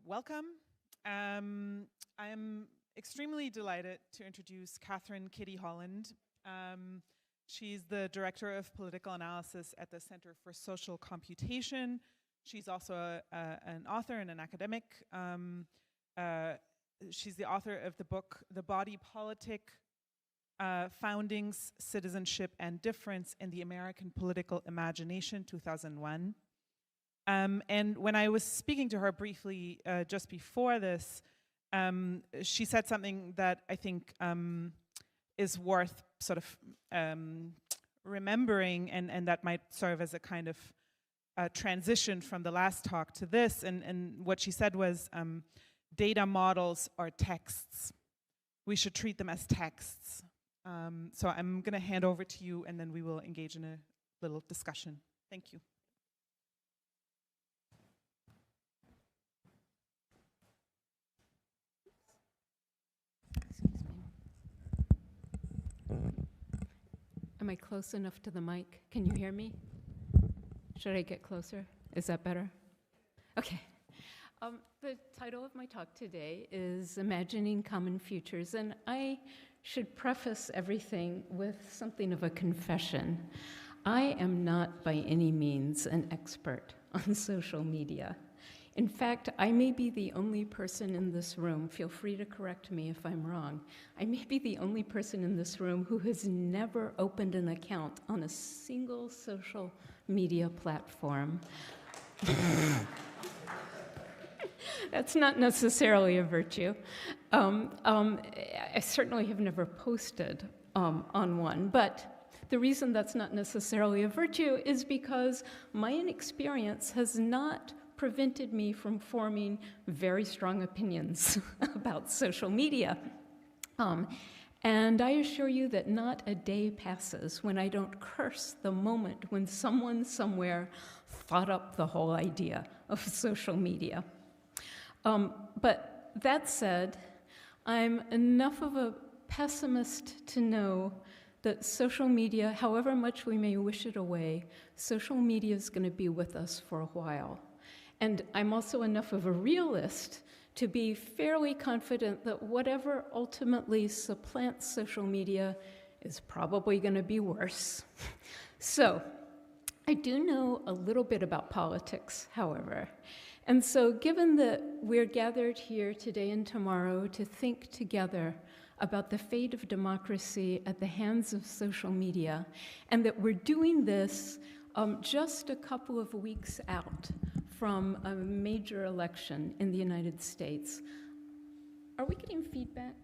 Welcome. I'm extremely delighted to introduce Catherine Kitty Holland. She's the Director of Political Analysis at the Center for Social Computation. She's also an author and an academic. She's the author of the book, The Body Politic, Foundings, Citizenship, and Difference in the American Political Imagination, 2001. And when I was speaking to her briefly just before this, she said something that I think is worth sort of remembering, and that might serve as a kind of transition from the last talk to this. And what she said was, data models are texts. We should treat them as texts. So I'm going to hand over to you, and then we will engage in a little discussion. Thank you. Am I close enough to the mic? Can you hear me? Should I get closer? Is that better? Okay. The title of my talk today is Imagining Common Futures, and I should preface everything with something of a confession. I am not by any means an expert on social media. In fact, I may be the only person in this room, feel free to correct me if I'm wrong, I may be the only person in this room who has never opened an account on a single social media platform. That's not necessarily a virtue. I certainly have never posted on one, but the reason that's not necessarily a virtue is because my inexperience has not prevented me from forming very strong opinions about social media. And I assure you that not a day passes when I don't curse the moment when someone somewhere thought up the whole idea of social media. But that said, I'm enough of a pessimist to know that social media, however much we may wish it away, social media is going to be with us for a while. And I'm also enough of a realist to be fairly confident that whatever ultimately supplants social media is probably going to be worse. So I do know a little bit about politics, however. And so given that we're gathered here today and tomorrow to think together about the fate of democracy at the hands of social media, and that we're doing this just a couple of weeks out from a major election in the United States. Are we getting feedback?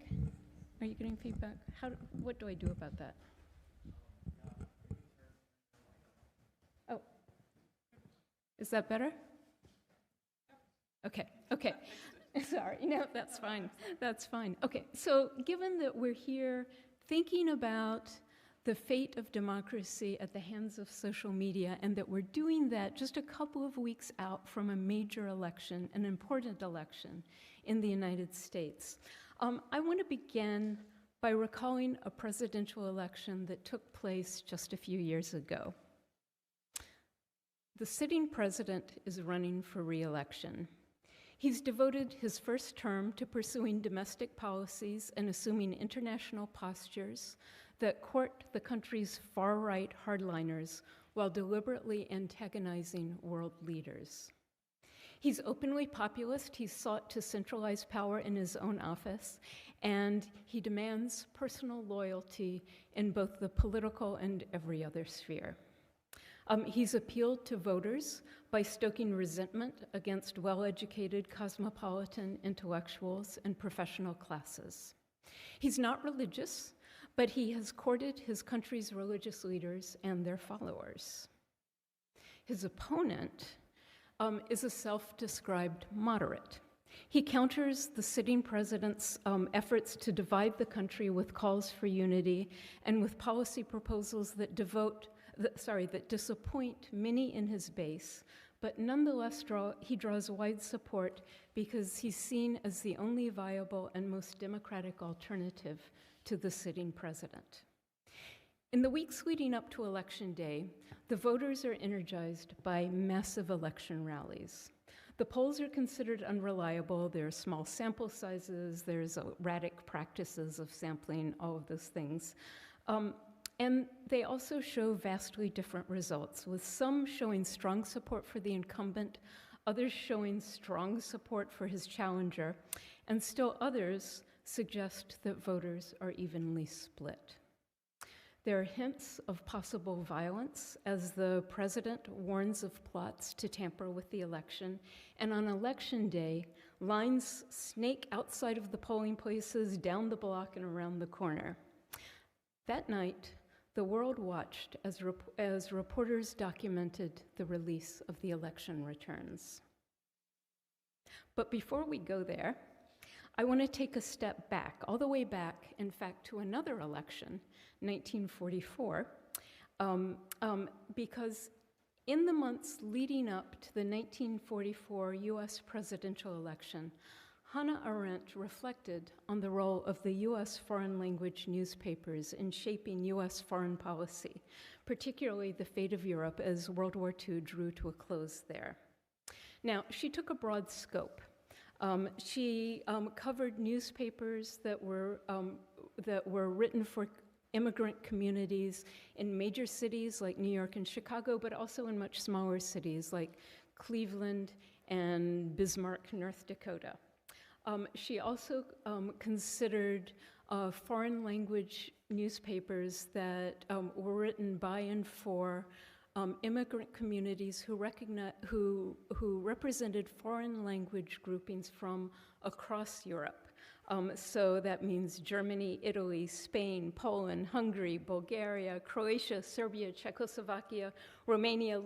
Are you getting feedback? What do I do about that? Oh, is that better? Okay. Sorry, no, that's fine. That's fine. Okay, so given that we're here thinking about the fate of democracy at the hands of social media, and that we're doing that just a couple of weeks out from a major election, an important election in the United States, I want to begin by recalling a presidential election that took place just a few years ago. The sitting president is running for re-election. He's devoted his first term to pursuing domestic policies and assuming international postures that court the country's far-right hardliners while deliberately antagonizing world leaders. He's openly populist, he's sought to centralize power in his own office, and he demands personal loyalty in both the political and every other sphere. He's appealed to voters by stoking resentment against well-educated cosmopolitan intellectuals and professional classes. He's not religious, but he has courted his country's religious leaders and their followers. His opponent is a self-described moderate. He counters the sitting president's efforts to divide the country with calls for unity and with policy proposals that disappoint many in his base, but nonetheless he draws wide support because he's seen as the only viable and most democratic alternative to the sitting president. In the weeks leading up to Election Day, the voters are energized by massive election rallies. The polls are considered unreliable. There are small sample sizes. There's erratic practices of sampling, all of those things. And they also show vastly different results, with some showing strong support for the incumbent, others showing strong support for his challenger, and still others suggest that voters are evenly split. There are hints of possible violence as the president warns of plots to tamper with the election, and on election day, lines snake outside of the polling places, down the block, and around the corner. That night, the world watched as reporters documented the release of the election returns. But before we go there, I want to take a step back, all the way back, in fact, to another election, 1944, because in the months leading up to the 1944 US presidential election, Hannah Arendt reflected on the role of the US foreign language newspapers in shaping US foreign policy, particularly the fate of Europe as World War II drew to a close there. Now, she took a broad scope. She covered newspapers that were written for immigrant communities in major cities like New York and Chicago, but also in much smaller cities like Cleveland and Bismarck, North Dakota. She also considered foreign language newspapers that were written by and for immigrant communities who represented foreign language groupings from across Europe. So that means Germany, Italy, Spain, Poland, Hungary, Bulgaria, Croatia, Serbia, Czechoslovakia, Romania,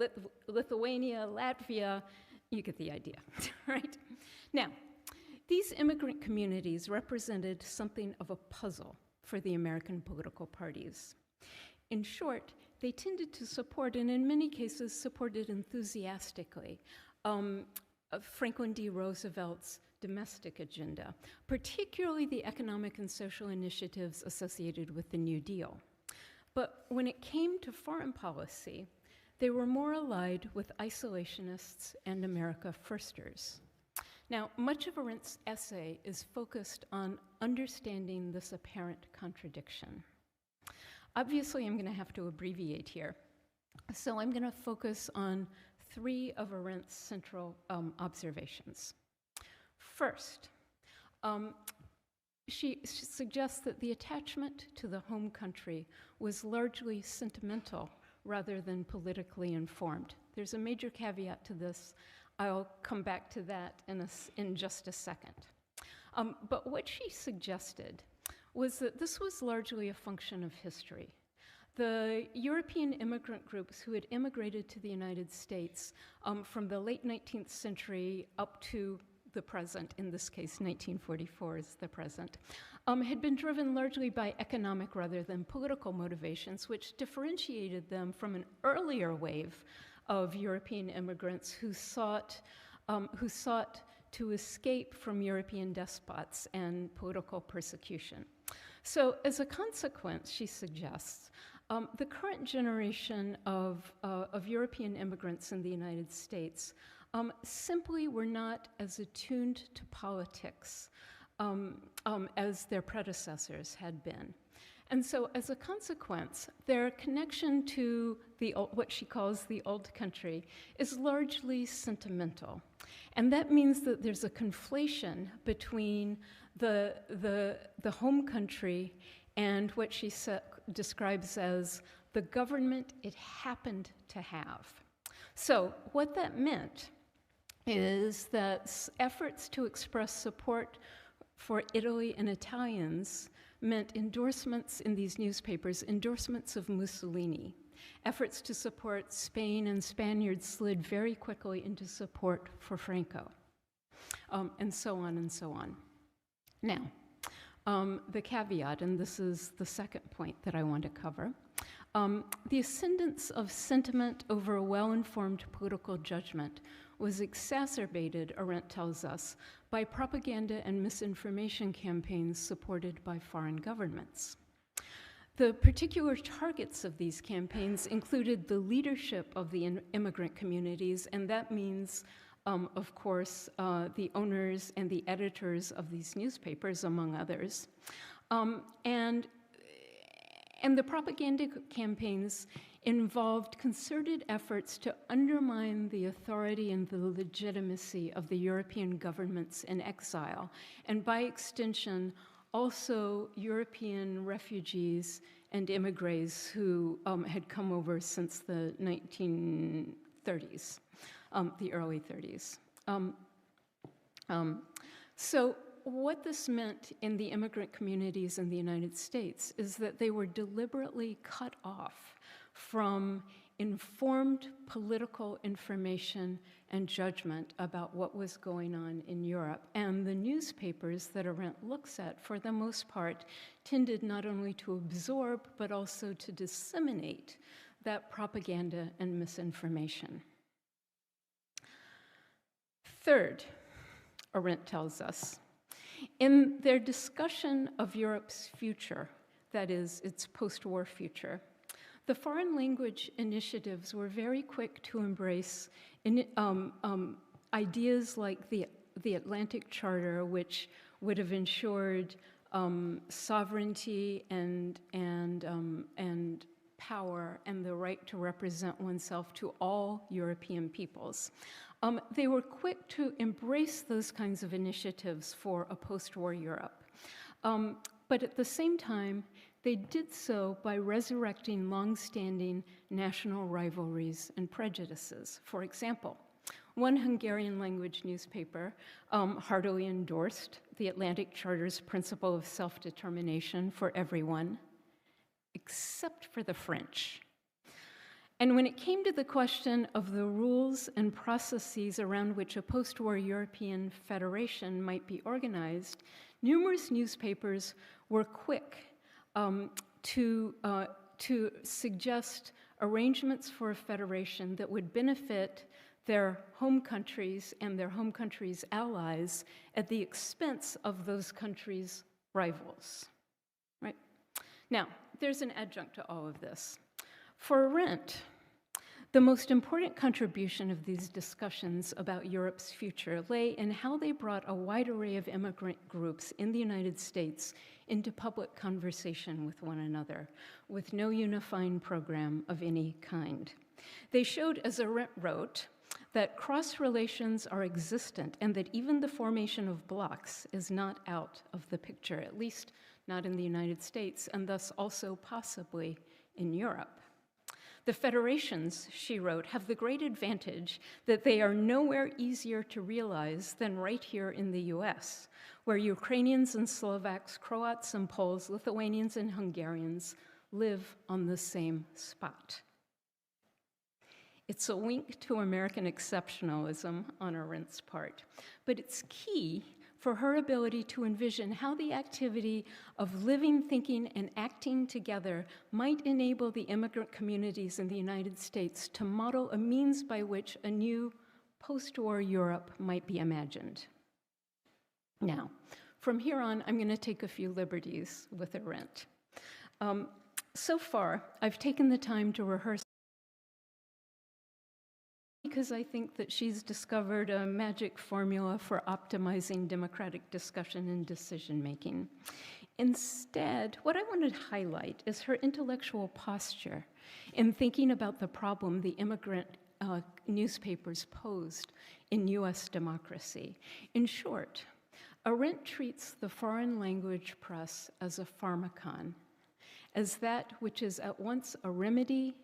Lithuania, Latvia. You get the idea, right? Now, these immigrant communities represented something of a puzzle for the American political parties. In short, they tended to support, and in many cases supported enthusiastically, Franklin D. Roosevelt's domestic agenda, particularly the economic and social initiatives associated with the New Deal. But when it came to foreign policy, they were more allied with isolationists and America firsters. Now, much of Arendt's essay is focused on understanding this apparent contradiction. Obviously, I'm going to have to abbreviate here. So I'm going to focus on three of Arendt's central observations. First, she suggests that the attachment to the home country was largely sentimental rather than politically informed. There's a major caveat to this. I'll come back to that in just a second. But what she suggested was that this was largely a function of history. The European immigrant groups who had immigrated to the United States from the late 19th century up to the present, in this case 1944 is the present, had been driven largely by economic rather than political motivations, which differentiated them from an earlier wave of European immigrants who sought to escape from European despots and political persecution. So as a consequence, she suggests, the current generation of European immigrants in the United States simply were not as attuned to politics as their predecessors had been. And so as a consequence, their connection to what she calls the old country is largely sentimental. And that means that there's a conflation between the home country and what she describes as the government it happened to have. So what that meant is that efforts to express support for Italy and Italians meant endorsements in these newspapers, endorsements of Mussolini. Efforts to support Spain and Spaniards slid very quickly into support for Franco, and so on and so on. Now, the caveat, and this is the second point that I want to cover, the ascendance of sentiment over a well-informed political judgment was exacerbated, Arendt tells us, by propaganda and misinformation campaigns supported by foreign governments. The particular targets of these campaigns included the leadership of the immigrant communities, and that means of course, the owners and the editors of these newspapers, among others. And the propaganda campaigns involved concerted efforts to undermine the authority and the legitimacy of the European governments in exile, and by extension, also European refugees and immigrants who had come over since the 1930s, the early 30s. So what this meant in the immigrant communities in the United States is that they were deliberately cut off from informed political information and judgment about what was going on in Europe. And the newspapers that Arendt looks at, for the most part, tended not only to absorb, but also to disseminate that propaganda and misinformation. Third, Arendt tells us, in their discussion of Europe's future, that is, its post-war future, the foreign language initiatives were very quick to embrace ideas like the Atlantic Charter, which would have ensured sovereignty and power and the right to represent oneself to all European peoples. They were quick to embrace those kinds of initiatives for a post-war Europe. But at the same time, they did so by resurrecting long-standing national rivalries and prejudices. For example, one Hungarian language newspaper heartily endorsed the Atlantic Charter's principle of self-determination for everyone, except for the French. And when it came to the question of the rules and processes around which a post-war European federation might be organized, numerous newspapers were quick to suggest arrangements for a federation that would benefit their home countries and their home countries' allies at the expense of those countries' rivals, right? Now, there's an adjunct to all of this. For Arendt, the most important contribution of these discussions about Europe's future lay in how they brought a wide array of immigrant groups in the United States into public conversation with one another, with no unifying program of any kind. They showed, as Arendt wrote, that cross-relations are existent and that even the formation of blocs is not out of the picture, at least not in the United States, and thus also possibly in Europe. The federations, she wrote, have the great advantage that they are nowhere easier to realize than right here in the US, where Ukrainians and Slovaks, Croats and Poles, Lithuanians and Hungarians live on the same spot. It's a wink to American exceptionalism on Arendt's part, but it's key for her ability to envision how the activity of living, thinking, and acting together might enable the immigrant communities in the United States to model a means by which a new post-war Europe might be imagined. Now, from here on, I'm going to take a few liberties with Arendt. So far, I've taken the time to rehearse because I think that she's discovered a magic formula for optimizing democratic discussion and decision-making. Instead, what I want to highlight is her intellectual posture in thinking about the problem the immigrant newspapers posed in US democracy. In short, Arendt treats the foreign language press as a pharmacon, as that which is at once a remedy,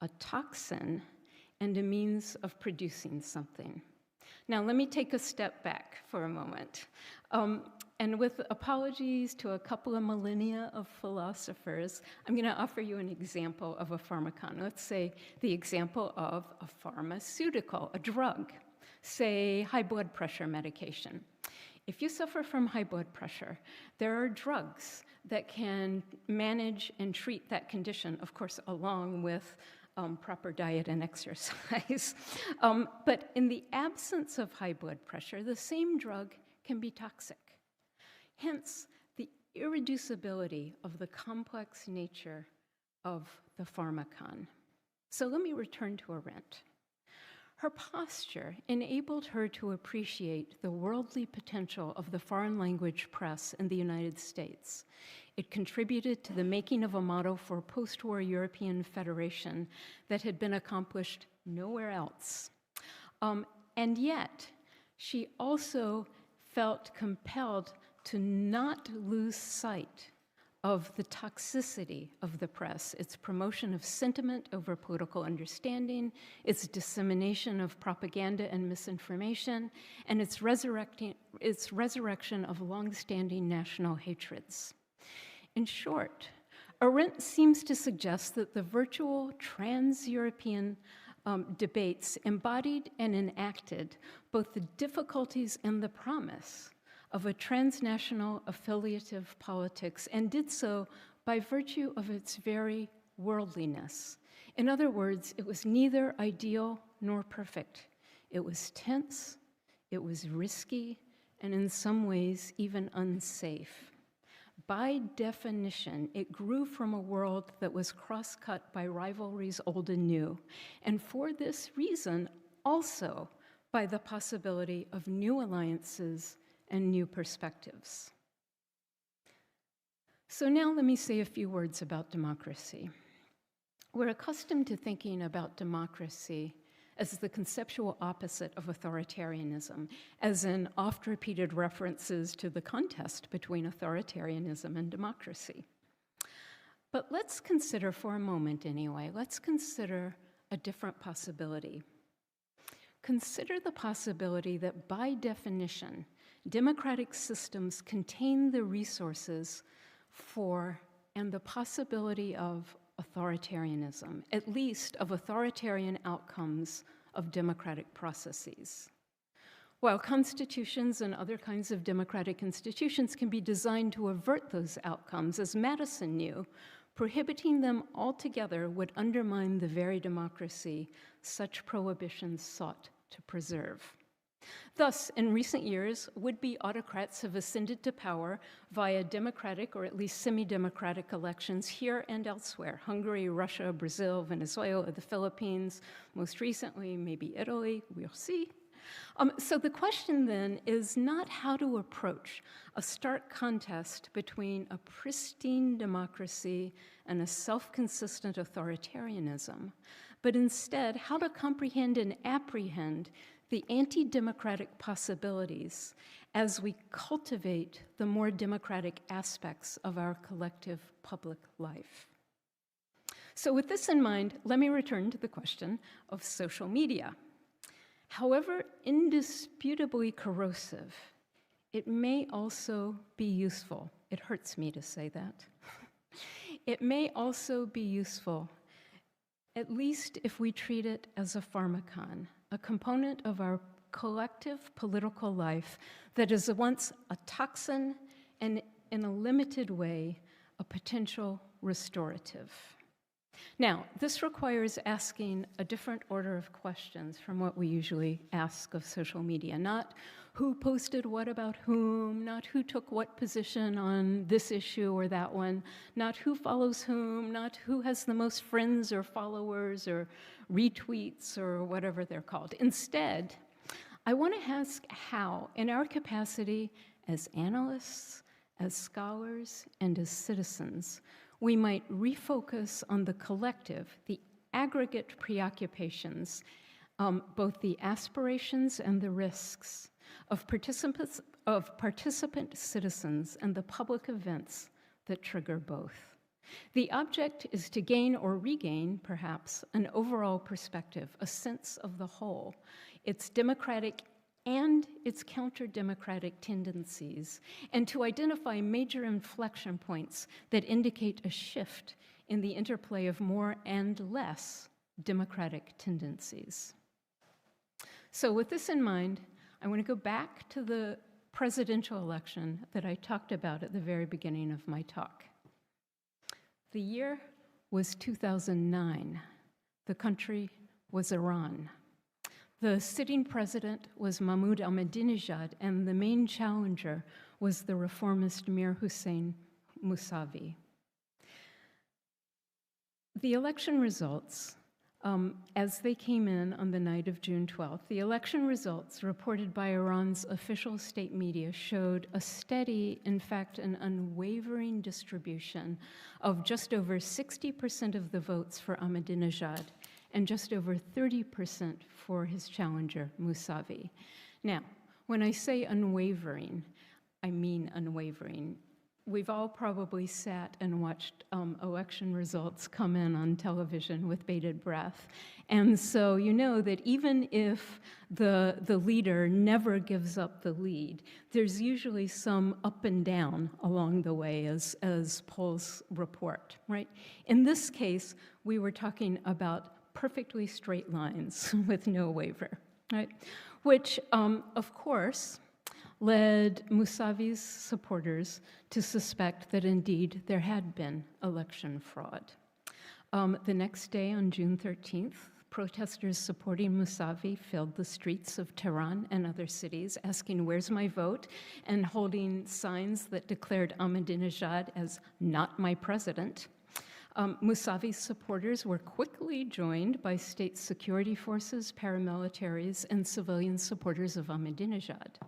a toxin, and a means of producing something. Now, let me take a step back for a moment. And with apologies to a couple of millennia of philosophers, I'm going to offer you an example of a pharmacon. Let's say the example of a pharmaceutical, a drug, say high blood pressure medication. If you suffer from high blood pressure, there are drugs that can manage and treat that condition, of course, along with proper diet and exercise. But in the absence of high blood pressure, the same drug can be toxic. Hence, the irreducibility of the complex nature of the pharmacon. So let me return to Arendt. Her posture enabled her to appreciate the worldly potential of the foreign language press in the United States. It contributed to the making of a model for post-war European federation that had been accomplished nowhere else. And yet, she also felt compelled to not lose sight of the toxicity of the press, its promotion of sentiment over political understanding, its dissemination of propaganda and misinformation, and its resurrection of long-standing national hatreds. In short, Arendt seems to suggest that the virtual trans-European debates embodied and enacted both the difficulties and the promise of a transnational affiliative politics, and did so by virtue of its very worldliness. In other words, it was neither ideal nor perfect. It was tense, it was risky, and in some ways even unsafe. By definition, it grew from a world that was cross-cut by rivalries old and new, and for this reason, also by the possibility of new alliances and new perspectives. So now let me say a few words about democracy. We're accustomed to thinking about democracy as the conceptual opposite of authoritarianism, as in oft-repeated references to the contest between authoritarianism and democracy. But let's consider for a moment anyway, let's consider a different possibility. Consider the possibility that by definition, democratic systems contain the resources for and the possibility of authoritarianism, at least of authoritarian outcomes of democratic processes. While constitutions and other kinds of democratic institutions can be designed to avert those outcomes, as Madison knew, prohibiting them altogether would undermine the very democracy such prohibitions sought to preserve. Thus, in recent years, would-be autocrats have ascended to power via democratic or at least semi-democratic elections here and elsewhere: Hungary, Russia, Brazil, Venezuela, the Philippines, most recently, maybe Italy, we'll see. So the question then is not how to approach a stark contest between a pristine democracy and a self-consistent authoritarianism, but instead how to comprehend and apprehend the anti-democratic possibilities as we cultivate the more democratic aspects of our collective public life. So with this in mind, let me return to the question of social media. However indisputably corrosive, it may also be useful. It hurts me to say that. It may also be useful, at least if we treat it as a pharmacon, a component of our collective political life that is once a toxin and, in a limited way, a potential restorative. Now, this requires asking a different order of questions from what we usually ask of social media. Not who posted what about whom, not who took what position on this issue or that one, not who follows whom, not who has the most friends or followers or retweets or whatever they're called. Instead, I want to ask how, in our capacity as analysts, as scholars, and as citizens, we might refocus on the collective, the aggregate preoccupations, both the aspirations and the risks of participant citizens and the public events that trigger both. The object is to gain or regain, perhaps, an overall perspective, a sense of the whole, its democratic and its counter-democratic tendencies, and to identify major inflection points that indicate a shift in the interplay of more and less democratic tendencies. So with this in mind, I want to go back to the presidential election that I talked about at the very beginning of my talk. The year was 2009. The country was Iran. The sitting president was Mahmoud Ahmadinejad, and the main challenger was the reformist Mir Hussein Mousavi. The election results as they came in on the night of June 12th, the election results reported by Iran's official state media showed a steady, in fact, an unwavering distribution of just over 60% of the votes for Ahmadinejad and just over 30% for his challenger, Mousavi. Now, when I say unwavering, I mean unwavering. We've all probably sat and watched election results come in on television with bated breath. And so you know that even if the leader never gives up the lead, there's usually some up and down along the way as polls report, right? In this case, we were talking about perfectly straight lines with no waiver, right? Which, of course, led Mousavi's supporters to suspect that indeed there had been election fraud. The next day, on June 13th, protesters supporting Mousavi filled the streets of Tehran and other cities, asking, "Where's my vote?" and holding signs that declared Ahmadinejad as not my president. Mousavi's supporters were quickly joined by state security forces, paramilitaries, and civilian supporters of Ahmadinejad.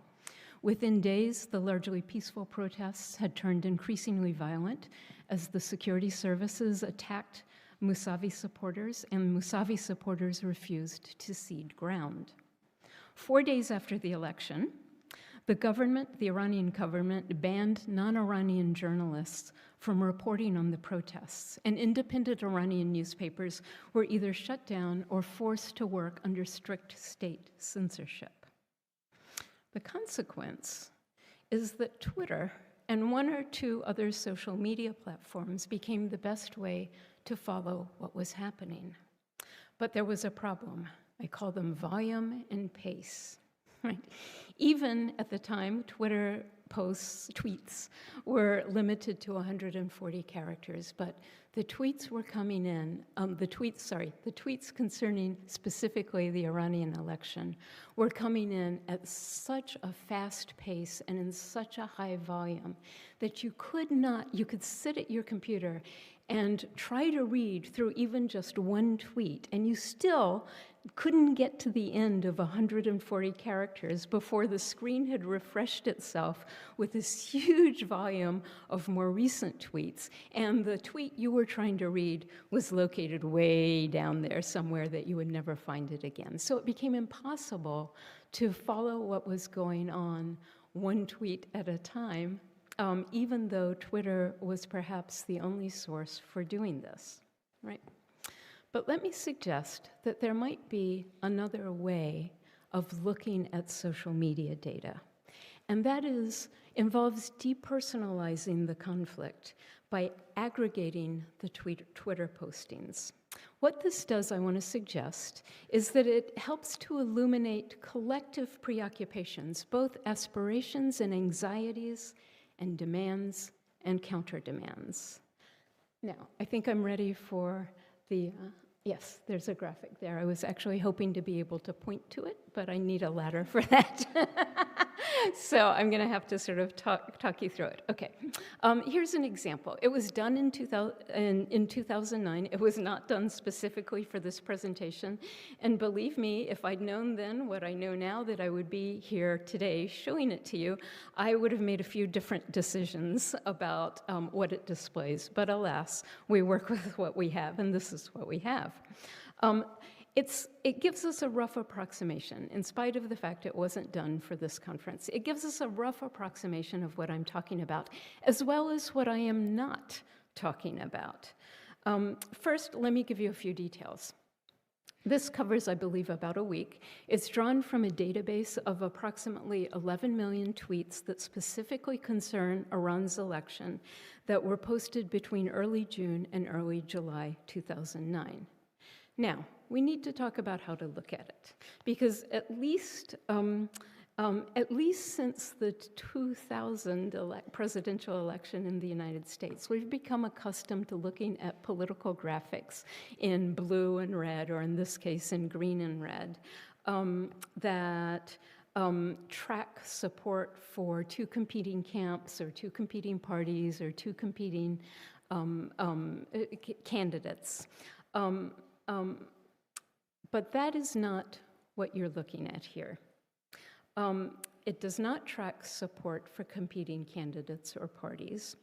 Within days, the largely peaceful protests had turned increasingly violent as the security services attacked Mousavi supporters, and Mousavi supporters refused to cede ground. 4 days after the election, the Iranian government, banned non-Iranian journalists from reporting on the protests, and independent Iranian newspapers were either shut down or forced to work under strict state censorship. The consequence is that Twitter and one or two other social media platforms became the best way to follow what was happening. But there was a problem. I call them volume and pace. Right? Even at the time, Twitter tweets were limited to 140 characters, but the tweets were coming in, the tweets concerning specifically the Iranian election were coming in at such a fast pace and in such a high volume that you could sit at your computer and try to read through even just one tweet, and you still couldn't get to the end of 140 characters before the screen had refreshed itself with this huge volume of more recent tweets, and the tweet you were trying to read was located way down there somewhere that you would never find it again. So it became impossible to follow what was going on one tweet at a time, even though Twitter was perhaps the only source for doing this, right? But let me suggest that there might be another way of looking at social media data, and that involves depersonalizing the conflict by aggregating the Twitter postings. What this does, I want to suggest, is that it helps to illuminate collective preoccupations, both aspirations and anxieties, and demands and counter-demands. Now, I think I'm ready for the, yes, there's a graphic there. I was actually hoping to be able to point to it, but I need a ladder for that. So I'm going to have to sort of talk you through it. Okay, here's an example. It was done in 2009. It was not done specifically for this presentation. And believe me, if I'd known then what I know now, that I would be here today showing it to you, I would have made a few different decisions about what it displays. But alas, we work with what we have, and this is what we have. It gives us a rough approximation, in spite of the fact it wasn't done for this conference. It gives us a rough approximation of what I'm talking about, as well as what I am not talking about. First, let me give you a few details. This covers, I believe, about a week. It's drawn from a database of approximately 11 million tweets that specifically concern Iran's election that were posted between early June and early July 2009. Now, we need to talk about how to look at it, because at least since the 2000 presidential election in the United States, we've become accustomed to looking at political graphics in blue and red, or in this case in green and red, that track support for two competing camps or two competing parties or two competing candidates. But that is not what you're looking at here. It does not track support for competing candidates or parties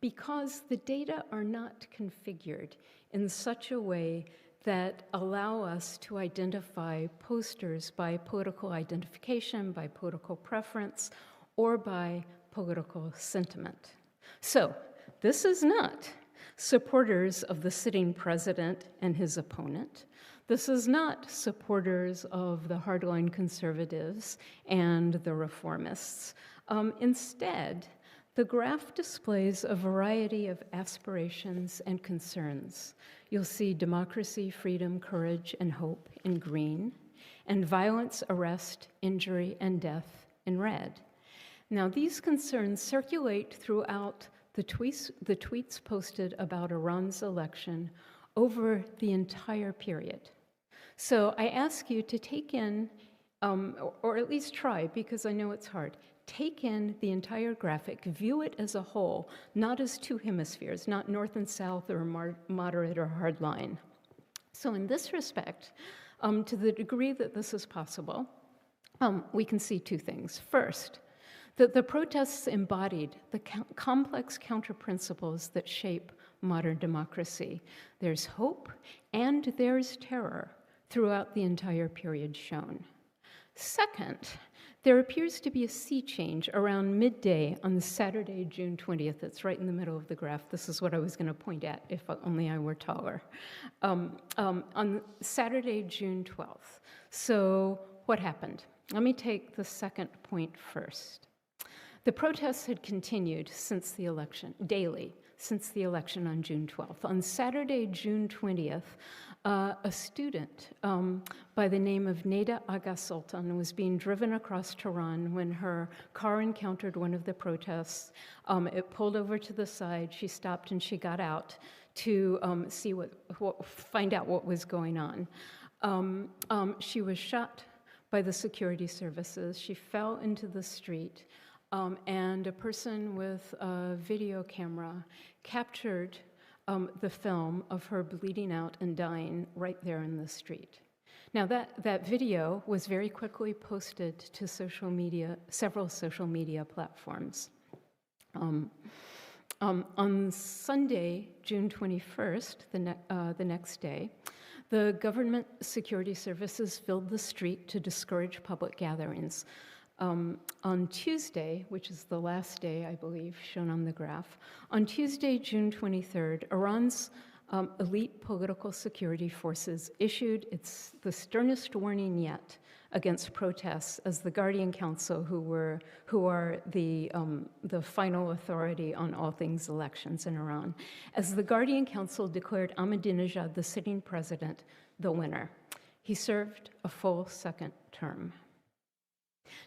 because the data are not configured in such a way that allow us to identify posters by political identification, by political preference, or by political sentiment. So this is not supporters of the sitting president and his opponent. This is not supporters of the hardline conservatives and the reformists. Instead, the graph displays a variety of aspirations and concerns. You'll see democracy, freedom, courage, and hope in green, and violence, arrest, injury, and death in red. Now, these concerns circulate throughout the tweets posted about Iran's election over the entire period. So I ask you to take in, or at least try, because I know it's hard, take in the entire graphic, view it as a whole, not as two hemispheres, not north and south or moderate or hardline. So in this respect, to the degree that this is possible, we can see two things. First, that the protests embodied the complex counter-principles that shape modern democracy. There's hope and there's terror throughout the entire period shown. Second, there appears to be a sea change around midday on Saturday, June 20th. It's right in the middle of the graph. This is what I was going to point at if only I were taller. On Saturday, June 12th. So what happened? Let me take the second point first. The protests had continued since the election, daily, since the election on June 12th. On Saturday, June 20th, a student by the name of Neda Aga Sultan was being driven across Tehran when her car encountered one of the protests. It pulled over to the side. She stopped and she got out to find out what was going on. She was shot by the security services. She fell into the street. And a person with a video camera captured the film of her bleeding out and dying right there in the street. Now that video was very quickly posted to social media, several social media platforms. On Sunday, June 21st, the next day, the government security services filled the street to discourage public gatherings. On Tuesday, which is the last day, I believe, shown on the graph, on Tuesday, June 23rd, Iran's elite political security forces issued the sternest warning yet against protests, as the Guardian Council, who are the final authority on all things elections in Iran, as the Guardian Council declared Ahmadinejad, the sitting president, the winner. He served a full second term.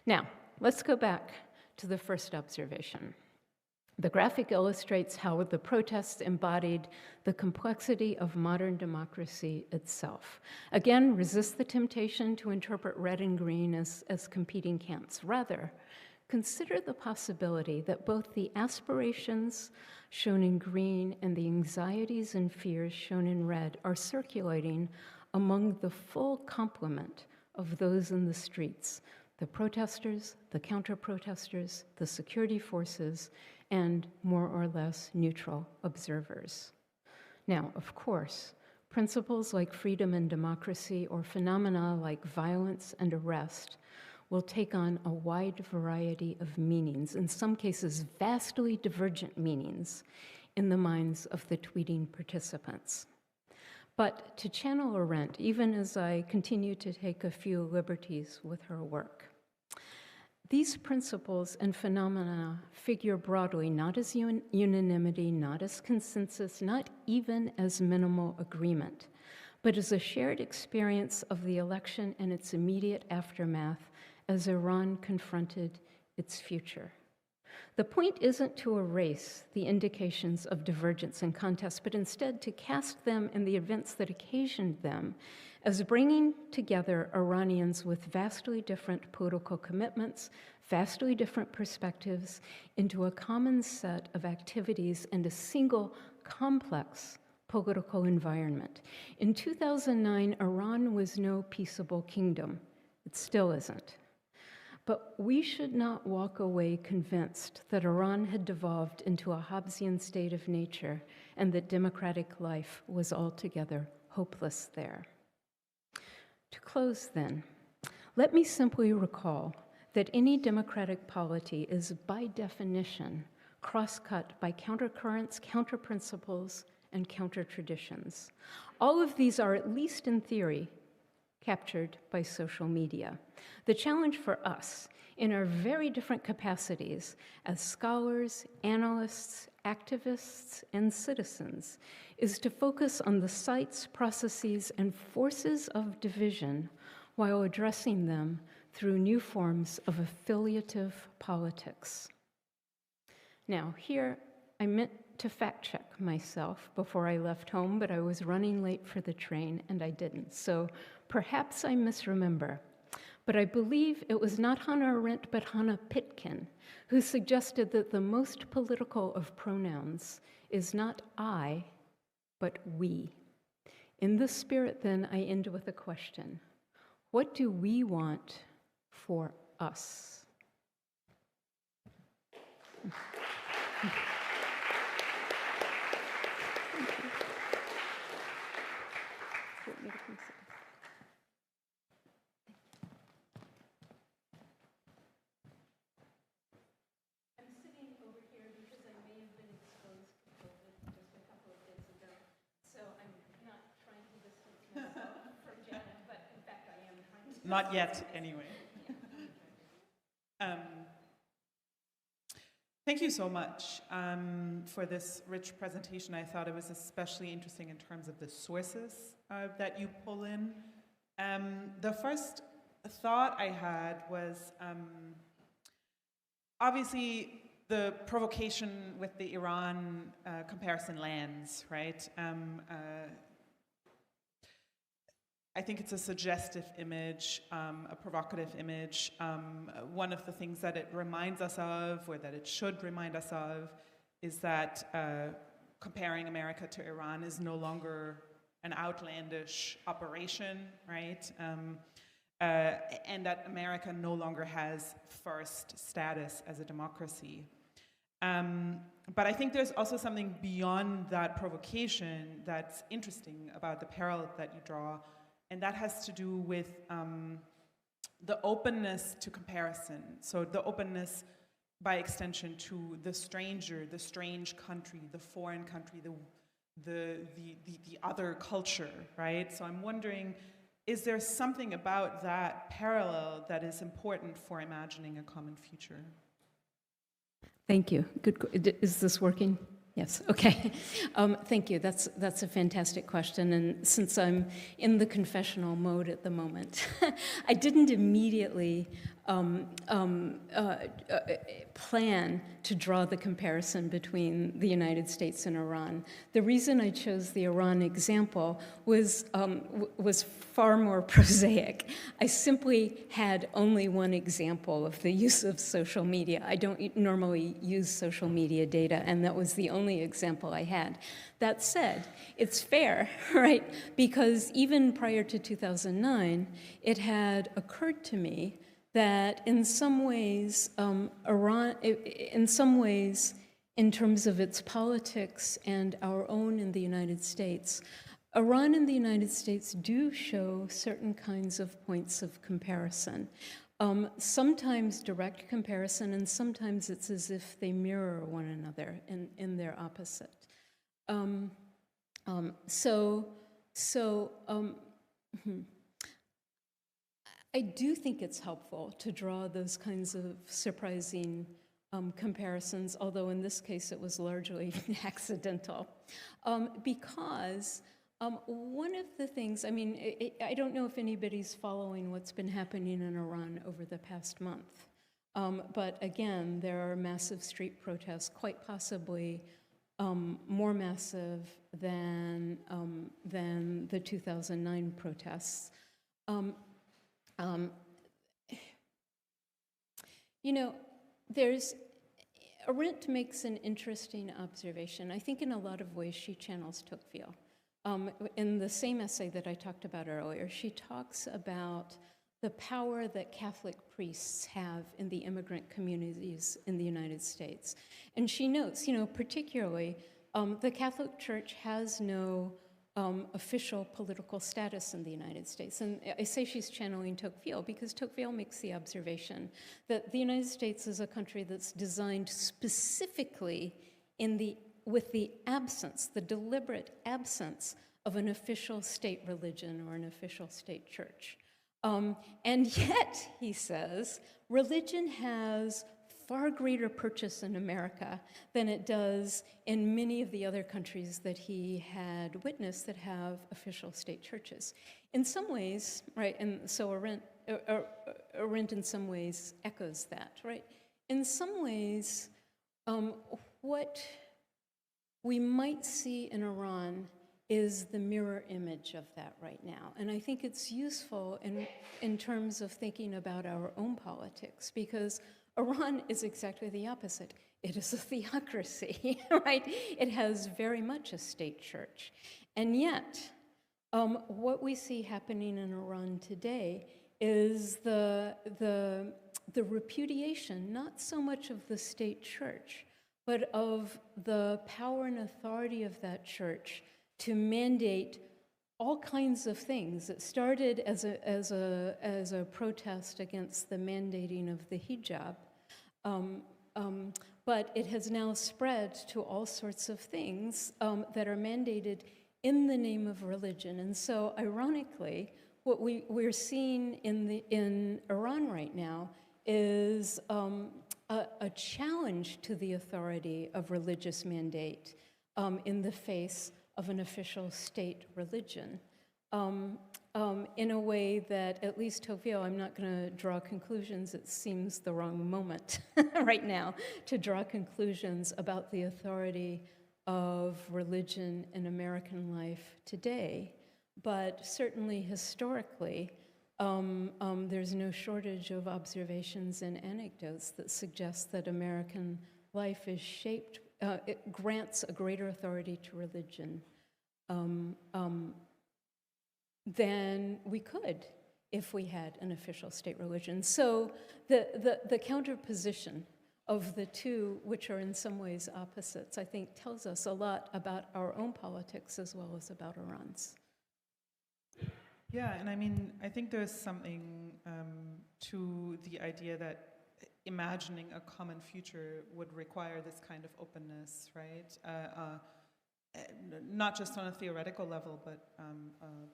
Now, let's go back to the first observation. The graphic illustrates how the protests embodied the complexity of modern democracy itself. Again, resist the temptation to interpret red and green as competing camps. Rather, consider the possibility that both the aspirations shown in green and the anxieties and fears shown in red are circulating among the full complement of those in the streets: the protesters, the counter-protesters, the security forces, and more or less neutral observers. Now, of course, principles like freedom and democracy, or phenomena like violence and arrest, will take on a wide variety of meanings, in some cases vastly divergent meanings, in the minds of the tweeting participants. But to channel Arendt, even as I continue to take a few liberties with her work, these principles and phenomena figure broadly not as unanimity, not as consensus, not even as minimal agreement, but as a shared experience of the election and its immediate aftermath as Iran confronted its future. The point isn't to erase the indications of divergence and contest, but instead to cast them and the events that occasioned them as bringing together Iranians with vastly different political commitments, vastly different perspectives, into a common set of activities and a single complex political environment. In 2009, Iran was no peaceable kingdom. It still isn't. But we should not walk away convinced that Iran had devolved into a Hobbesian state of nature and that democratic life was altogether hopeless there. To close then, let me simply recall that any democratic polity is by definition cross-cut by countercurrents, counterprinciples, and counter-traditions. All of these are, at least in theory, captured by social media. The challenge for us, in our very different capacities as scholars, analysts, activists, and citizens, is to focus on the sites, processes, and forces of division while addressing them through new forms of affiliative politics. Now, here I meant to fact-check myself before I left home, but I was running late for the train and I didn't. So perhaps I misremember, but I believe it was not Hannah Arendt, but Hannah Pitkin, who suggested that the most political of pronouns is not I, but we. In this spirit, then, I end with a question. What do we want for us? Not yet, anyway. Thank you so much for this rich presentation. I thought it was especially interesting in terms of the sources that you pull in. The first thought I had was obviously the provocation with the Iran comparison lands, right? I think it's a suggestive image, a provocative image. One of the things that it reminds us of, or that it should remind us of, is that comparing America to Iran is no longer an outlandish operation, right? And that America no longer has first status as a democracy. But I think there's also something beyond that provocation that's interesting about the parallel that you draw. And that has to do with the openness to comparison. So the openness, by extension, to the stranger, the strange country, the foreign country, the other culture, right? So I'm wondering, is there something about that parallel that is important for imagining a common future? Thank you. Good. Is this working? Yes, okay. Thank you. That's a fantastic question. And since I'm in the confessional mode at the moment, I didn't immediately plan to draw the comparison between the United States and Iran. The reason I chose the Iran example was far more prosaic. I simply had only one example of the use of social media. I don't normally use social media data, and that was the only example I had. That said, it's fair, right? Because even prior to 2009, it had occurred to me that in some ways, Iran, in terms of its politics and our own in the United States, Iran and the United States do show certain kinds of points of comparison. Sometimes direct comparison, and sometimes it's as if they mirror one another in their opposite. I do think it's helpful to draw those kinds of surprising comparisons, although in this case it was largely accidental, because one of the things, I mean, I don't know if anybody's following what's been happening in Iran over the past month, but again, there are massive street protests, quite possibly more massive than the 2009 protests. You know, there's Arendt makes an interesting observation. I think in a lot of ways she channels Tocqueville. In the same essay that I talked about earlier, she talks about the power that Catholic priests have in the immigrant communities in the United States. And she notes, particularly, the Catholic Church has no official political status in the United States. And I say she's channeling Tocqueville because Tocqueville makes the observation that the United States is a country that's designed specifically with the absence, the deliberate absence of an official state religion or an official state church. And yet, he says, religion has far greater purchase in America than it does in many of the other countries that he had witnessed that have official state churches. In some ways, right, and so Arendt in some ways echoes that, right? In some ways, what we might see in Iran is the mirror image of that right now. And I think it's useful in terms of thinking about our own politics, because Iran is exactly the opposite. It is a theocracy, right? It has very much a state church. And yet, what we see happening in Iran today is the repudiation, not so much of the state church, but of the power and authority of that church to mandate all kinds of things. It started as a protest against the mandating of the hijab, but it has now spread to all sorts of things that are mandated in the name of religion. And so, ironically, what we're seeing in Iran right now is a challenge to the authority of religious mandate in the face of an official state religion, in a way that, at least Tocqueville, I'm not going to draw conclusions. It seems the wrong moment right now to draw conclusions about the authority of religion in American life today. But certainly historically, there's no shortage of observations and anecdotes that suggest that American life is shaped, it grants a greater authority to religion than we could if we had an official state religion. So the counterposition of the two, which are in some ways opposites, I think tells us a lot about our own politics as well as about Iran's. Yeah, and I mean, I think there's something to the idea that imagining a common future would require this kind of openness, right? Not just on a theoretical level, but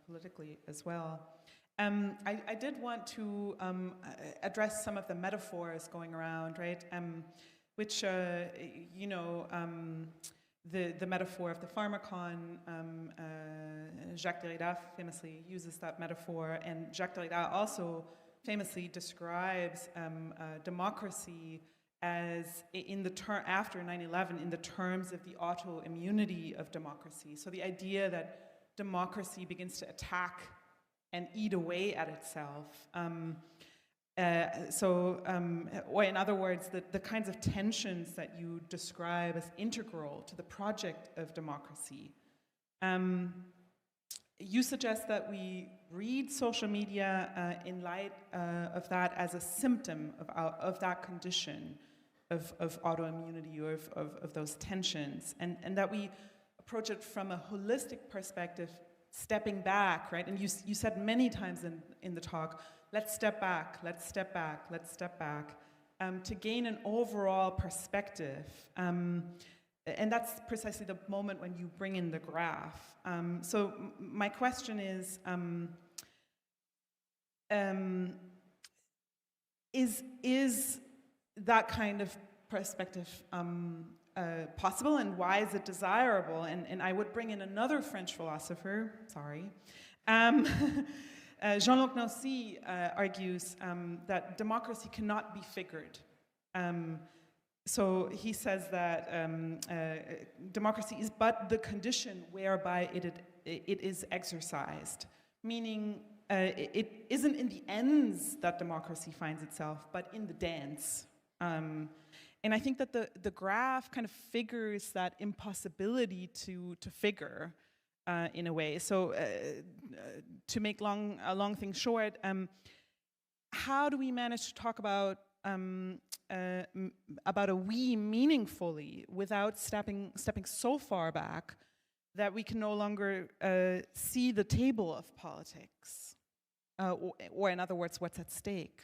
politically as well. I did want to address some of the metaphors going around, right? Which, the metaphor of the pharmacon, Jacques Derrida famously uses that metaphor, and Jacques Derrida also famously describes democracy as after 9/11 in the terms of the autoimmunity of democracy. So the idea that democracy begins to attack and eat away at itself. Or in other words, the kinds of tensions that you describe as integral to the project of democracy. You suggest that we read social media in light of that as a symptom of that condition of autoimmunity or of those tensions, and that we approach it from a holistic perspective, stepping back, right? And you said many times in the talk, let's step back, let's step back, let's step back, to gain an overall perspective. And that's precisely the moment when you bring in the graph. So my question is that kind of perspective possible, and why is it desirable? And I would bring in another French philosopher, sorry. Jean-Luc Nancy argues that democracy cannot be figured. So he says that democracy is but the condition whereby it is exercised, meaning it isn't in the ends that democracy finds itself, but in the dance. And I think that the graph kind of figures that impossibility to figure in a way. So to make a long thing short, how do we manage to talk about a we meaningfully without stepping so far back that we can no longer see the table of politics, or in other words, what's at stake?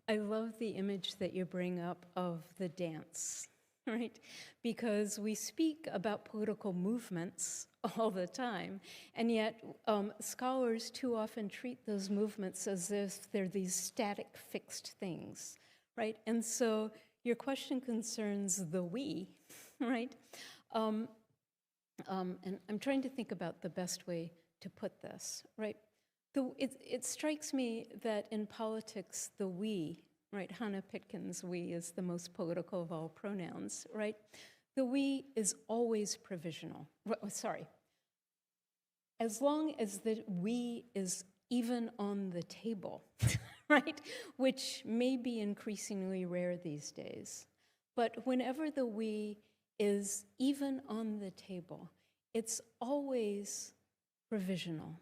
I love the image that you bring up of the dance, right? Because we speak about political movements all the time, and yet scholars too often treat those movements as if they're these static, fixed things, right? And so your question concerns the we, right? And I'm trying to think about the best way to put this, right? It strikes me that in politics, the we, right, Hannah Pitkin's we is the most political of all pronouns, right? The we is always provisional. Sorry. As long as the we is even on the table, right, which may be increasingly rare these days, but whenever the we is even on the table, it's always provisional,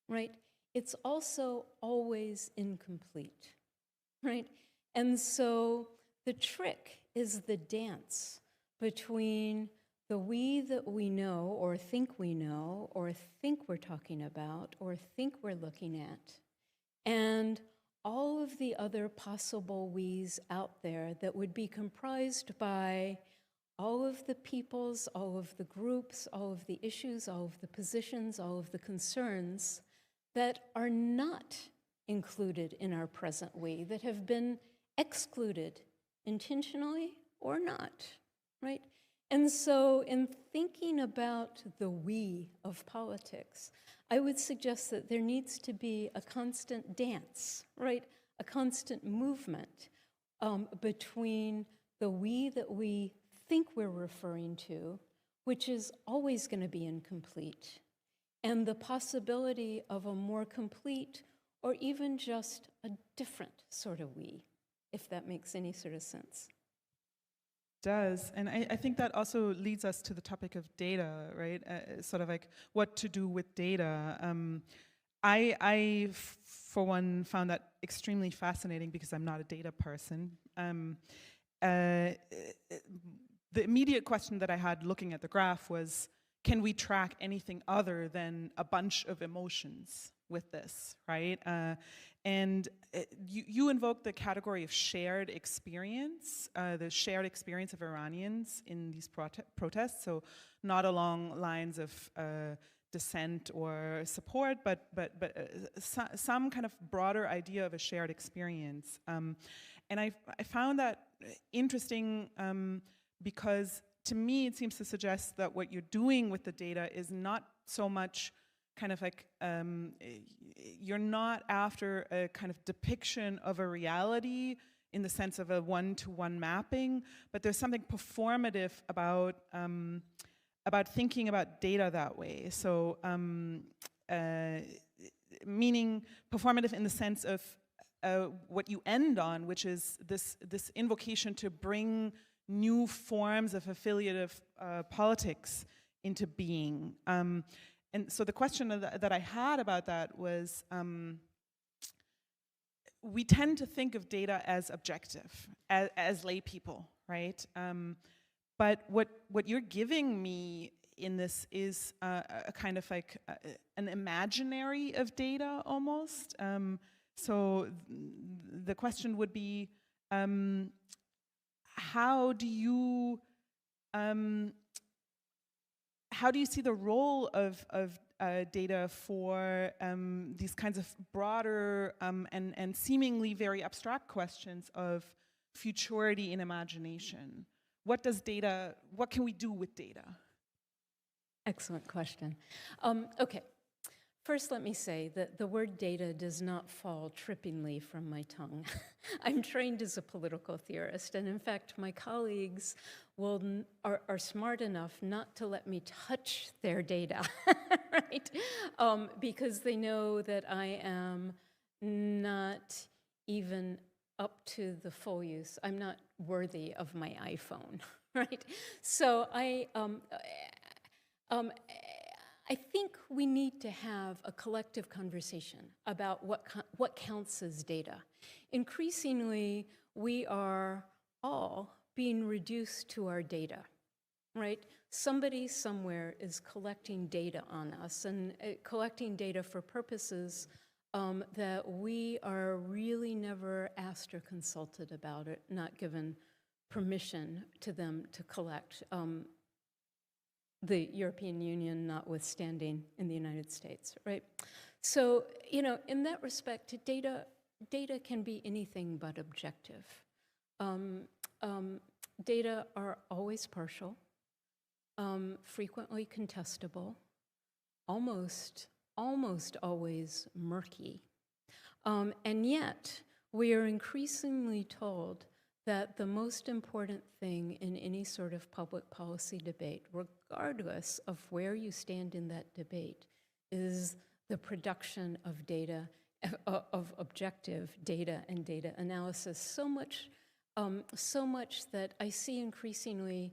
right? It's also always incomplete, right? And so the trick is the dance between the we that we know or think we're talking about or think we're looking at, and all of the other possible we's out there that would be comprised by all of the peoples, all of the groups, all of the issues, all of the positions, all of the concerns that are not included in our present we, that have been excluded intentionally or not, right? And so in thinking about the we of politics, I would suggest that there needs to be a constant dance, right? A constant movement between the we that we think we're referring to, which is always going to be incomplete, and the possibility of a more complete or even just a different sort of we, if that makes any sort of sense. Does, and I think that also leads us to the topic of data, right? Sort of like what to do with data. I, for one, found that extremely fascinating because I'm not a data person. The immediate question that I had looking at the graph was, can we track anything other than a bunch of emotions with this, right? And you invoke the category of shared experience, the shared experience of Iranians in these protests, so not along lines of dissent or support, but some kind of broader idea of a shared experience. And I found that interesting because to me, it seems to suggest that what you're doing with the data is not so much kind of like, you're not after a kind of depiction of a reality in the sense of a one-to-one mapping, but there's something performative about thinking about data that way. So, meaning performative in the sense of what you end on, which is this invocation to bring new forms of affiliative politics into being. And so the question that I had about that was, we tend to think of data as objective, as lay people, right? But what you're giving me in this is a kind of like an imaginary of data almost. So the question would be, how do you see the role of data for these kinds of broader and seemingly very abstract questions of futurity and imagination? What can we do with data? Excellent question. Okay, first let me say that the word data does not fall trippingly from my tongue. I'm trained as a political theorist, and in fact, my colleagues are smart enough not to let me touch their data, right? Because they know that I am not even up to the full use. I'm not worthy of my iPhone, right? So I think we need to have a collective conversation about what counts as data. Increasingly, we are all being reduced to our data, right? Somebody somewhere is collecting data on us and collecting data for purposes that we are really never asked or consulted about it, not given permission to them to collect. The European Union notwithstanding in the United States, right? So, in that respect, data can be anything but objective. Data are always partial, frequently contestable, almost always murky. And yet, we are increasingly told that the most important thing in any sort of public policy debate, regardless of where you stand in that debate, is the production of data, of objective data and data analysis. So much that I see increasingly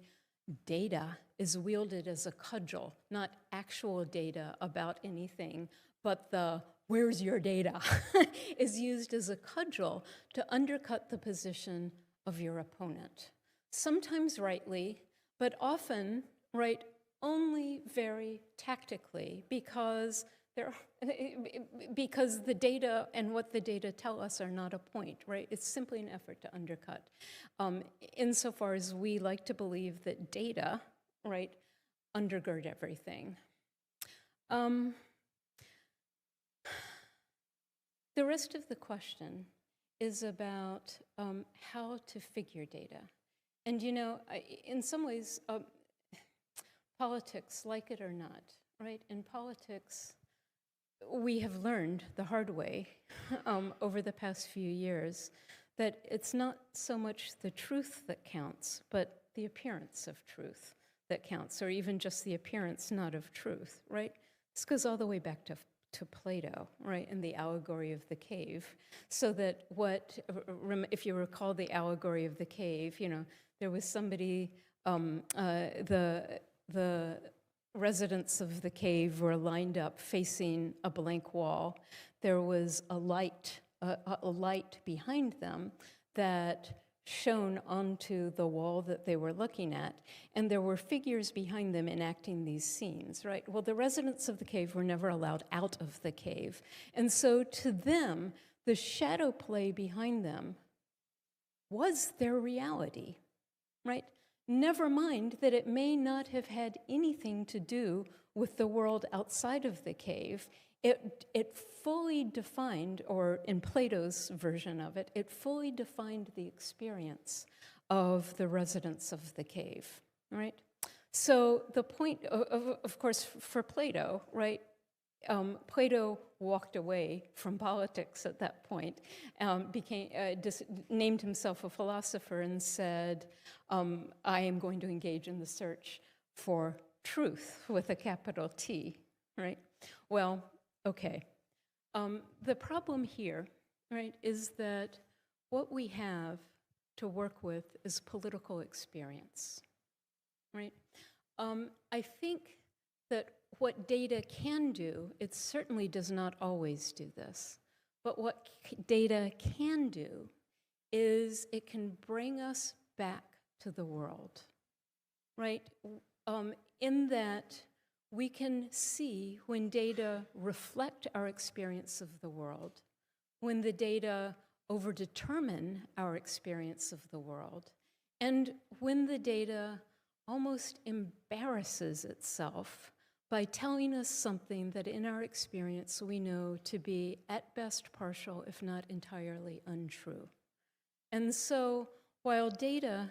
data is wielded as a cudgel, not actual data about anything, but the "where's your data" is used as a cudgel to undercut the position of your opponent. Sometimes rightly, but often right only very tactically, because the data and what the data tell us are not a point, right? It's simply an effort to undercut. Insofar as we like to believe that data, right, undergird everything. The rest of the question is about how to figure data. And in some ways, politics, like it or not, right? In politics, we have learned the hard way over the past few years that it's not so much the truth that counts, but the appearance of truth that counts, or even just the appearance not of truth, right? This goes all the way back to Plato, right, and the allegory of the cave. So that if you recall the allegory of the cave, there was somebody, the residents of the cave were lined up facing a blank wall. There was a light behind them that shone onto the wall that they were looking at, and there were figures behind them enacting these scenes, right? Well, the residents of the cave were never allowed out of the cave, and so to them, the shadow play behind them was their reality, right? Never mind that it may not have had anything to do with the world outside of the cave. It fully defined, or in Plato's version of it, it fully defined the experience of the residents of the cave, right? So the point, of course, for Plato, right, Plato walked away from politics at that point, named himself a philosopher and said, I am going to engage in the search for truth with a capital T, right? Well, okay. The problem here, right, is that what we have to work with is political experience, right? I think that what data can do, it certainly does not always do this, but what data can do is it can bring us back to the world, right? In that we can see when data reflect our experience of the world, when the data overdetermine our experience of the world, and when the data almost embarrasses itself by telling us something that in our experience we know to be at best partial, if not entirely untrue. And so while data's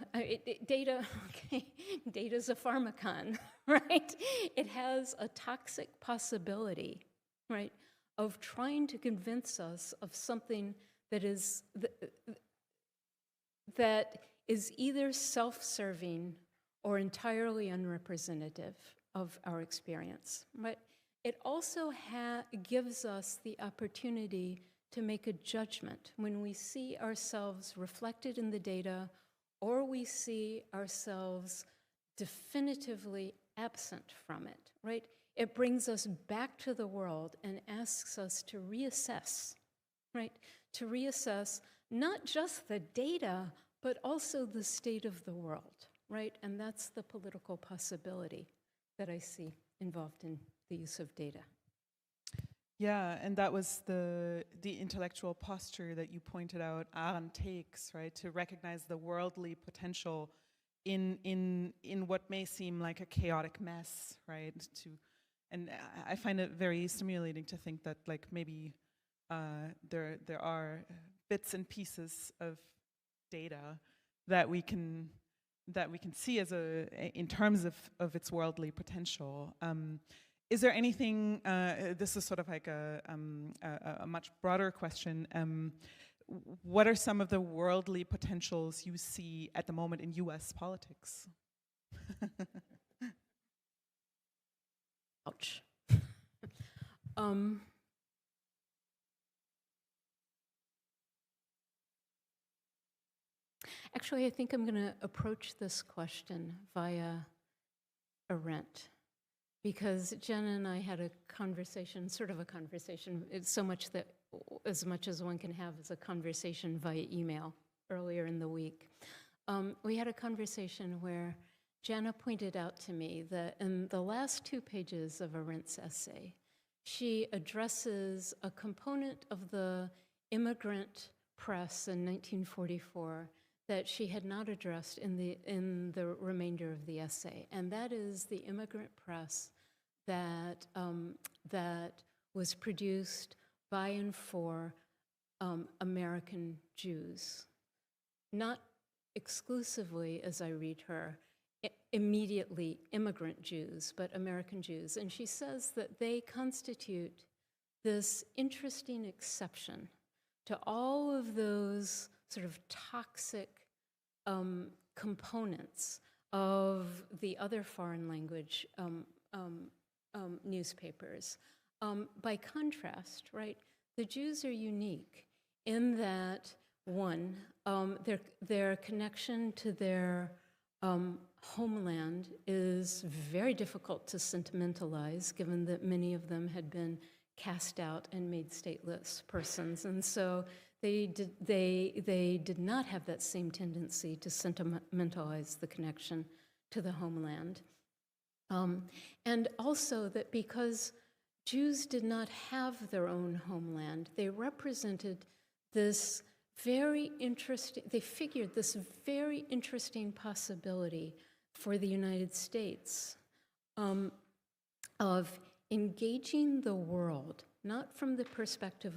a pharmacon, right? It has a toxic possibility, right, of trying to convince us of something that is either self-serving or entirely unrepresentative of our experience. But it also gives us the opportunity to make a judgment when we see ourselves reflected in the data or we see ourselves definitively absent from it, right? It brings us back to the world and asks us to reassess, right? To reassess not just the data, but also the state of the world, right? And that's the political possibility that I see involved in the use of data. Yeah, and that was the intellectual posture that you pointed out Arendt takes, right? To recognize the worldly potential in what may seem like a chaotic mess, right? And I find it very stimulating to think that like maybe there are bits and pieces of data that we can see as in terms of its worldly potential. Is there anything? This is sort of like a much broader question. What are some of the worldly potentials you see at the moment in U.S. politics? Ouch. Actually, I think I'm going to approach this question via Arendt, because Jenna and I had a conversation, sort of a conversation. It's so much that, as much as one can have as a conversation via email earlier in the week. We had a conversation where Jana pointed out to me that in the last 2 pages of Arendt's essay, she addresses a component of the immigrant press in 1944 that she had not addressed in the remainder of the essay, and that is the immigrant press that was produced by and for American Jews, not exclusively, as I read her, immediately immigrant Jews, but American Jews. And she says that they constitute this interesting exception to all of those sort of toxic components of the other foreign language newspapers. By contrast, right, the Jews are unique in that, one, their connection to their homeland is very difficult to sentimentalize, given that many of them had been cast out and made stateless persons, and so they did not have that same tendency to sentimentalize the connection to the homeland, and also that because Jews did not have their own homeland, they represented this very interesting, they figured this very interesting possibility for the United States of engaging the world, not from the perspective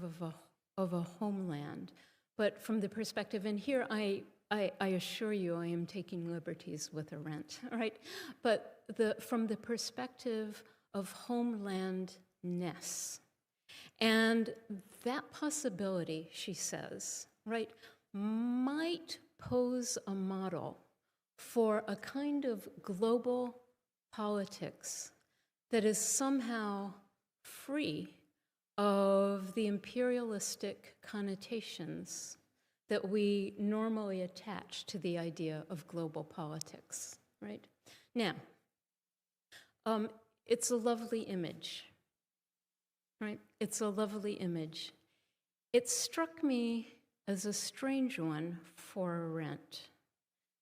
of a homeland, but from the perspective, and here I assure you I am taking liberties with Arendt, right? But from the perspective of homelandness. And that possibility, she says, right, might pose a model for a kind of global politics that is somehow free of the imperialistic connotations that we normally attach to the idea of global politics, right? Now, it's a lovely image, right? It's a lovely image. It struck me as a strange one for Arendt,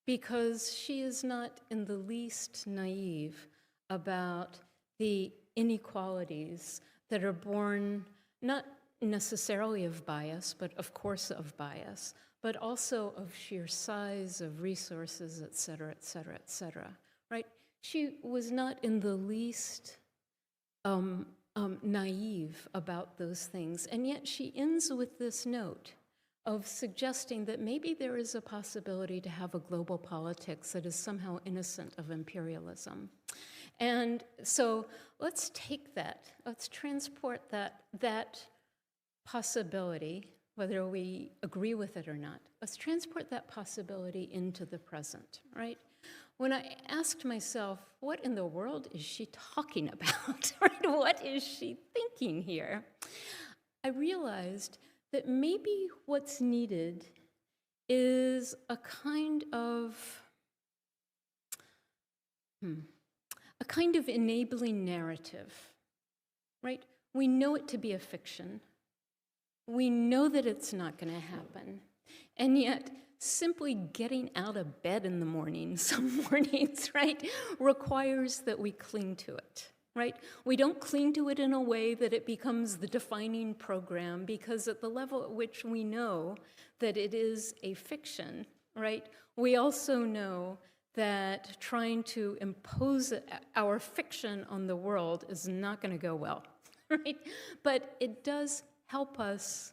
because she is not in the least naive about the inequalities that are born not necessarily of bias, but of course of bias, but also of sheer size, of resources, et cetera, et cetera, et cetera, right? She was not in the least naive about those things, and yet she ends with this note of suggesting that maybe there is a possibility to have a global politics that is somehow innocent of imperialism. And so let's take that, let's transport that possibility, whether we agree with it or not, let's transport that possibility into the present, right? When I asked myself, what in the world is she talking about? Right? What is she thinking here? I realized that maybe what's needed is a kind of enabling narrative, right? We know it to be a fiction. We know that it's not going to happen. And yet, simply getting out of bed in the morning, some mornings, right, requires that we cling to it, right? We don't cling to it in a way that it becomes the defining program, because at the level at which we know that it is a fiction, right, we also know that trying to impose our fiction on the world is not going to go well, right? But it does help us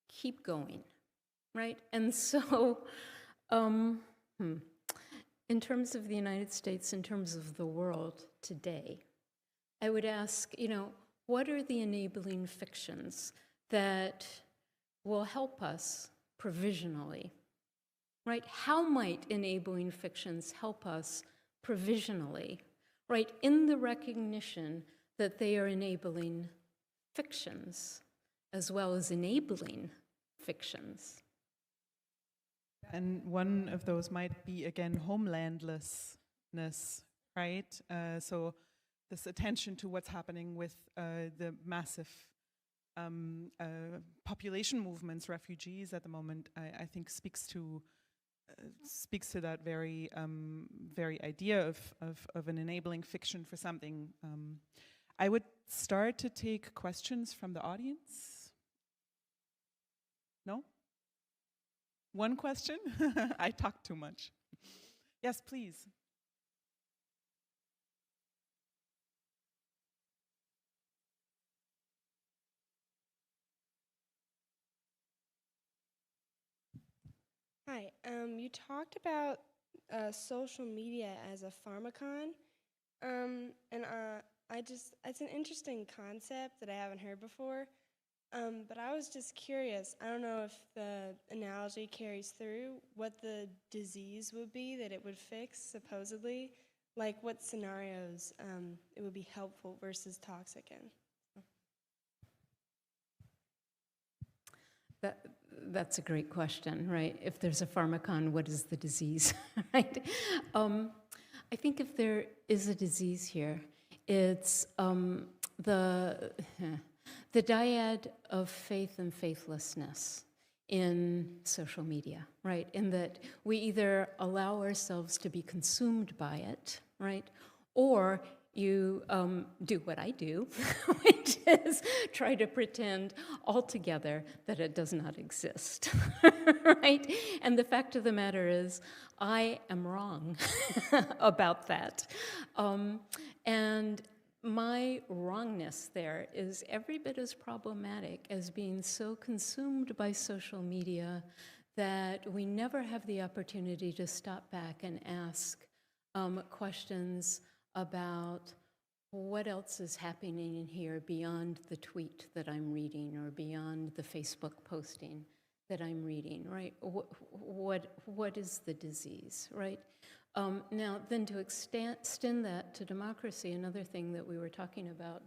keep going, right? And so, in terms of the United States, in terms of the world today, I would ask, what are the enabling fictions that will help us provisionally, right? How might enabling fictions help us provisionally, right? In the recognition that they are enabling fictions as well as enabling fictions. And one of those might be, again, homelandlessness, right? So this attention to what's happening with the massive population movements, refugees at the moment, I think speaks to that very very idea of an enabling fiction for something. I would start to take questions from the audience. No? One question? I talk too much. Yes, please. Hi, you talked about social media as a pharmacon, it's an interesting concept that I haven't heard before, but I was just curious, I don't know if the analogy carries through, what the disease would be that it would fix, supposedly, like what scenarios it would be helpful versus toxic in. That's a great question, right? If there's a pharmacon, what is the disease, right? I think if there is a disease here, it's the dyad of faith and faithlessness in social media, right? In that we either allow ourselves to be consumed by it, right? Or you do what I do, which is try to pretend altogether that it does not exist, right? And the fact of the matter is, I am wrong about that. And my wrongness there is every bit as problematic as being so consumed by social media that we never have the opportunity to stop back and ask questions about what else is happening in here beyond the tweet that I'm reading or beyond the Facebook posting that I'm reading, right? What is the disease, right? Now, then to extend that to democracy, another thing that we were talking about,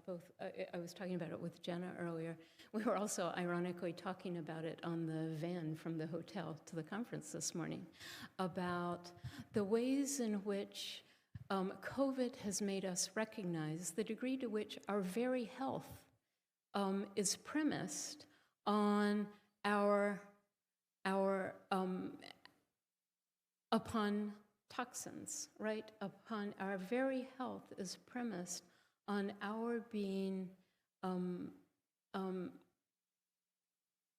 I was talking about it with Jenna earlier. We were also ironically talking about it on the van from the hotel to the conference this morning, about the ways in which COVID has made us recognize the degree to which our very health is premised on upon toxins, right? Upon our very health is premised on our being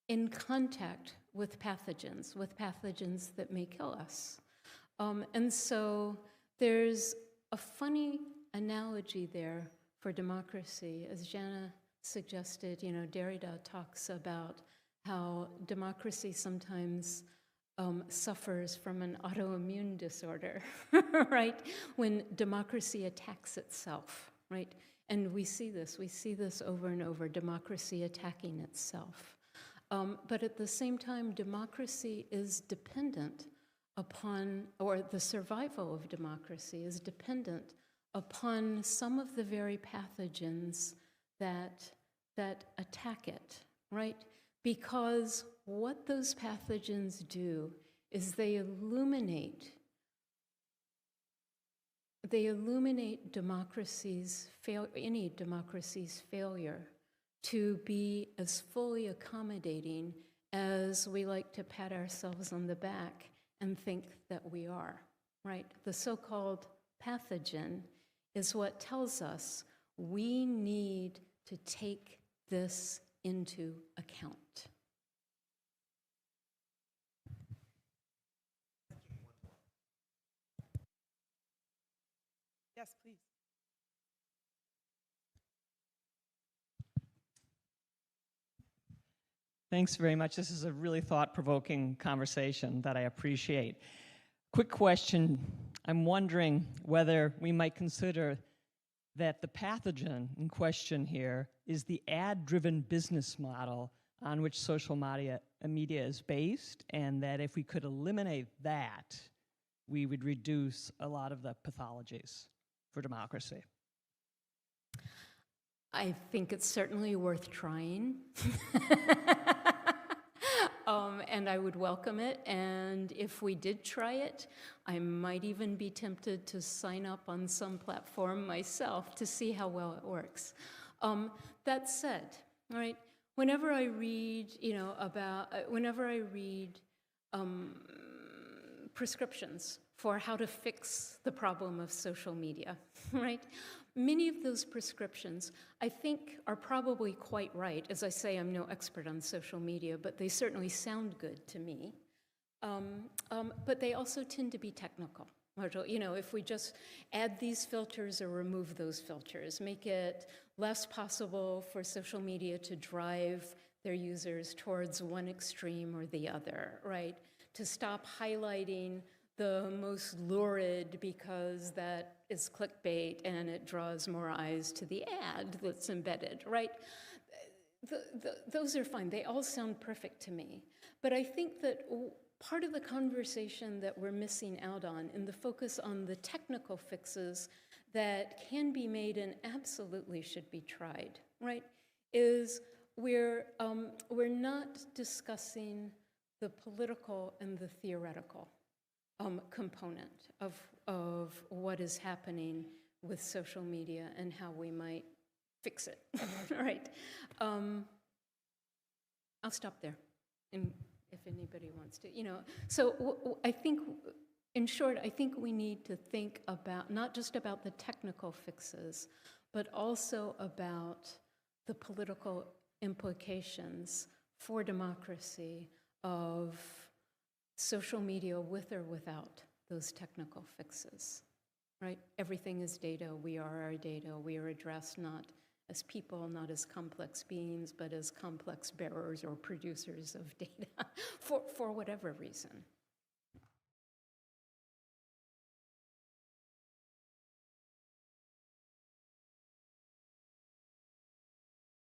in contact with pathogens that may kill us. And so there's a funny analogy there for democracy. As Jana suggested, Derrida talks about how democracy sometimes suffers from an autoimmune disorder, right? When democracy attacks itself, right? And we see this over and over, democracy attacking itself. But at the same time, democracy is dependent upon, or the survival of democracy is dependent upon some of the very pathogens that attack it, right? because what those pathogens do is they illuminate democracy's any democracy's failure to be as fully accommodating as we like to pat ourselves on the back and think that we are, right? The so-called pathogen is what tells us we need to take this into account. Yes, please. Thanks very much. This is a really thought-provoking conversation that I appreciate. Quick question. I'm wondering whether we might consider that the pathogen in question here is the ad-driven business model on which social media is based, and that if we could eliminate that, we would reduce a lot of the pathologies for democracy. I think it's certainly worth trying. And I would welcome it. And if we did try it, I might even be tempted to sign up on some platform myself to see how well it works. That said, right, whenever I read, prescriptions for how to fix the problem of social media, right? Many of those prescriptions, I think, are probably quite right. As I say, I'm no expert on social media, but they certainly sound good to me. But they also tend to be technical. You know, if we just add these filters or remove those filters, make it less possible for social media to drive their users towards one extreme or the other, right? To stop highlighting the most lurid because that is clickbait and it draws more eyes to the ad that's embedded, right? Those are fine. They all sound perfect to me. But I think that part of the conversation that we're missing out on in the focus on the technical fixes that can be made and absolutely should be tried, right, is we're not discussing the political and the theoretical component of what is happening with social media and how we might fix it, right? I'll stop there, and if anybody wants to, So I think, in short, I think we need to think about, not just about the technical fixes, but also about the political implications for democracy of social media with or without those technical fixes, right? Everything is data. We are our data. We are addressed not as people, not as complex beings, but as complex bearers or producers of data for whatever reason,